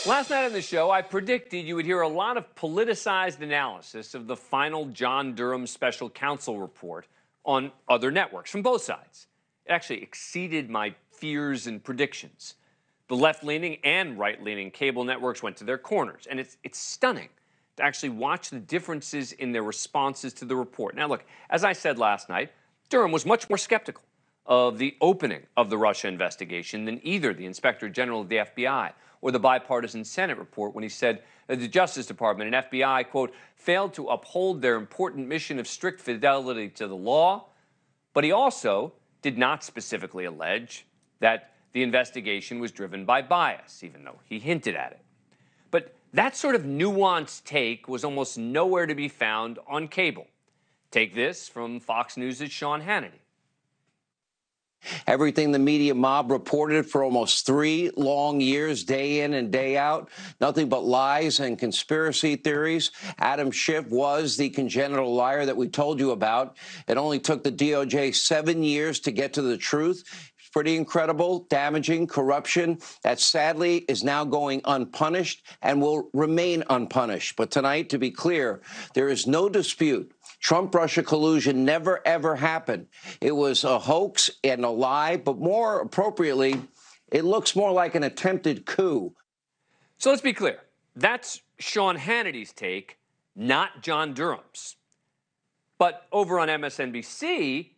Last night on the show, I predicted you would hear a lot of politicized analysis of the final John Durham special counsel report on other networks from both sides. It actually exceeded my fears and predictions. The left-leaning and right-leaning cable networks went to their corners, and it's stunning to actually watch the differences in their responses to the report. Now, look, as I said last night, Durham was much more skeptical of the opening of the Russia investigation than either the Inspector General of the FBI or the bipartisan Senate report when he said that the Justice Department and FBI, quote, failed to uphold their important mission of strict fidelity to the law. But he also did not specifically allege that the investigation was driven by bias, even though he hinted at it. But that sort of nuanced take was almost nowhere to be found on cable. Take this from Fox News' Sean Hannity. Everything the media mob reported for almost 3 long years, day in and day out, nothing but lies and conspiracy theories. Adam Schiff was the congenital liar that we told you about. It only took the DOJ 7 years to get to the truth. It's pretty incredible, damaging, corruption that sadly is now going unpunished and will remain unpunished. But tonight, to be clear, there is no dispute. Trump-Russia collusion never, ever happened. It was a hoax and a lie, but more appropriately, it looks more like an attempted coup. So let's be clear. That's Sean Hannity's take, not John Durham's. But over on MSNBC,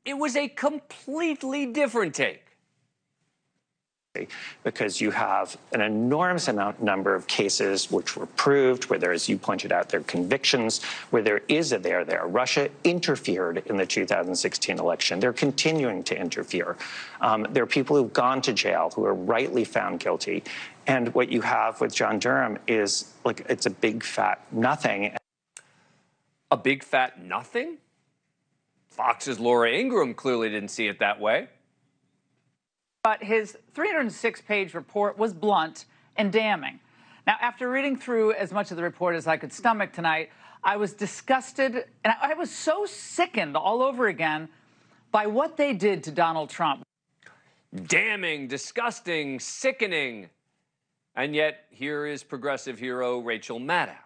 it was a completely different take. Because you have an enormous number of cases which were proved, where there, as you pointed out, there are convictions, where there is a there. Russia interfered in the 2016 election. They're continuing to interfere. There are people who've gone to jail who are rightly found guilty. And what you have with John Durham is, like, it's a big fat nothing. A big fat nothing? Fox's Laura Ingraham clearly didn't see it that way. But his 306-page report was blunt and damning. Now, after reading through as much of the report as I could stomach tonight, I was disgusted, and I was so sickened all over again by what they did to Donald Trump. Damning, disgusting, sickening. And yet, here is progressive hero Rachel Maddow.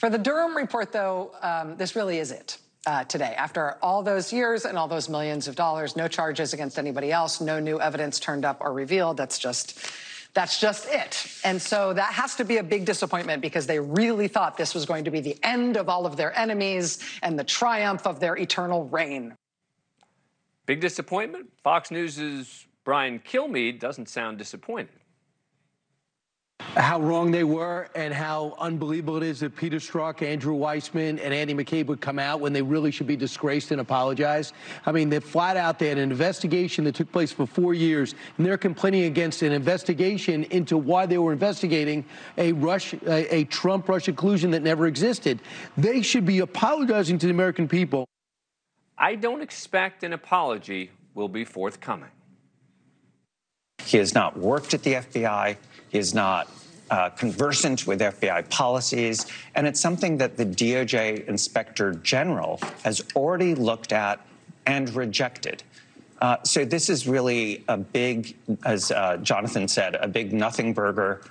For the Durham report, though, this really is it. Today, after all those years and all those millions of dollars, no charges against anybody else, no new evidence turned up or revealed. That's just it. And so that has to be a big disappointment, because they really thought this was going to be the end of all of their enemies and the triumph of their eternal reign. Big disappointment? Fox News' Brian Kilmeade doesn't sound disappointed. How wrong they were and how unbelievable it is that Peter Strzok, Andrew Weissman, and Andy McCabe would come out when they really should be disgraced and apologize. I mean, they're flat out there, an investigation that took place for 4 years, and they're complaining against an investigation into why they were investigating a Trump-Russia collusion that never existed. They should be apologizing to the American people. I don't expect an apology will be forthcoming. He has not worked at the FBI. He is not conversant with FBI policies. And it's something that the DOJ Inspector General has already looked at and rejected. So this is really a big, as Jonathan said, a big nothing burger.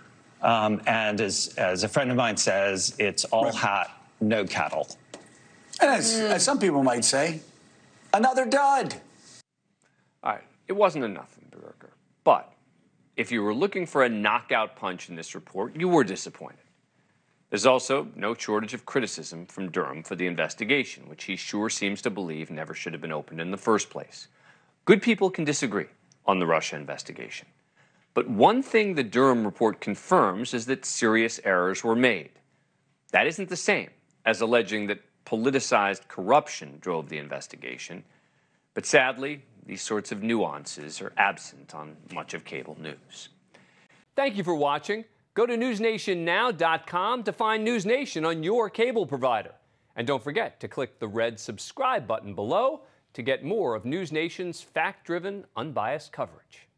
And as a friend of mine says, it's all hat, no cattle. And as some people might say, another dud. All right, it wasn't a nothing burger, but if you were looking for a knockout punch in this report, you were disappointed. There's also no shortage of criticism from Durham for the investigation, which he sure seems to believe never should have been opened in the first place. Good people can disagree on the Russia investigation. But one thing the Durham report confirms is that serious errors were made. That isn't the same as alleging that politicized corruption drove the investigation. But sadly, these sorts of nuances are absent on much of cable news. Thank you for watching. Go to NewsNationNow.com to find NewsNation on your cable provider. And don't forget to click the red subscribe button below to get more of NewsNation's fact-driven, unbiased coverage.